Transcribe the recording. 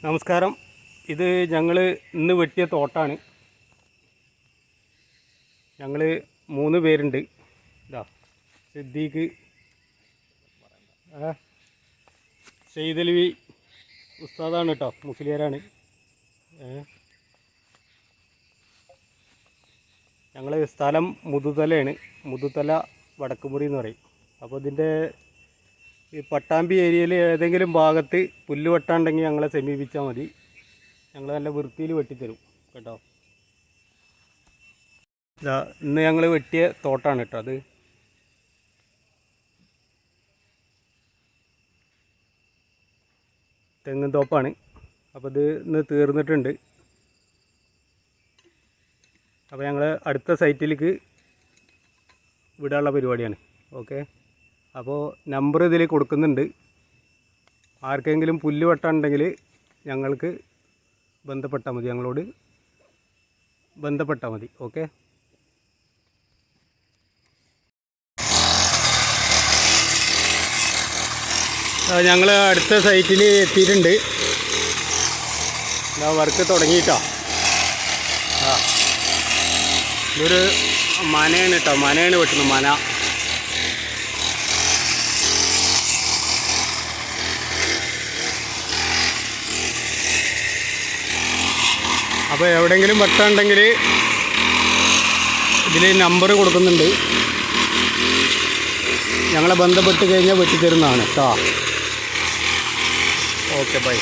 നമസ്കാരം. ഇത് ഞങ്ങൾ ഇന്ന് വെട്ടിയ തോട്ടാണ്. ഞങ്ങൾ 3 പേരുണ്ട്. ഇതാ സിദ്ദീഖ്, സെയ്തലവി ഉസ്താദാണ് കേട്ടോ, മുസ്ലിയാരാണ്. ഞങ്ങൾ സ്ഥലം മുതുതലയാണ്. മുതുതല വടക്കുമുറി എന്ന് പറയും. അപ്പോൾ ഇതിൻ്റെ ഈ പട്ടാമ്പി ഏരിയയിൽ ഏതെങ്കിലും ഭാഗത്ത് പുല്ല് വെട്ടാണ്ടെങ്കിൽ ഞങ്ങളെ സമീപിച്ചാൽ മതി. ഞങ്ങൾ നല്ല വൃത്തിയിൽ വെട്ടിത്തരും കേട്ടോ. ഇതാ ഇന്ന് ഞങ്ങൾ വെട്ടിയ തോട്ടാണ് കേട്ടോ. അത് തെങ്ങും തോപ്പാണ്. അപ്പോൾ ഇത് ഇന്ന് തീർന്നിട്ടുണ്ട്. അപ്പോൾ ഞങ്ങൾ അടുത്ത സൈറ്റിലേക്ക് വിടാനുള്ള പരിപാടിയാണ്. ഓക്കെ, അപ്പോൾ നമ്പർ ഇതിൽ കൊടുക്കുന്നുണ്ട്. ആർക്കെങ്കിലും പുല്ല് വെട്ടാനുണ്ടെങ്കിൽ ഞങ്ങൾക്ക് ബന്ധപ്പെട്ടാൽ മതി, ഞങ്ങളോട് ബന്ധപ്പെട്ടാൽ മതി. ഓക്കെ, ഞങ്ങൾ അടുത്ത സൈറ്റിൽ എത്തിയിട്ടുണ്ട്. വർക്ക് തുടങ്ങിയിട്ടോ. ഇതൊരു മനയാണ് കേട്ടോ, മനയാണ് വെട്ടുന്നത്, മന. അപ്പോൾ എവിടെയെങ്കിലും വെട്ടാനുണ്ടെങ്കിൽ ഇതിൽ നമ്പർ കൊടുക്കുന്നുണ്ട്. ഞങ്ങളെ ബന്ധപ്പെട്ട് കഴിഞ്ഞാൽ വെട്ടിത്തരുന്നതാണ് കേട്ടോ. Okay, by.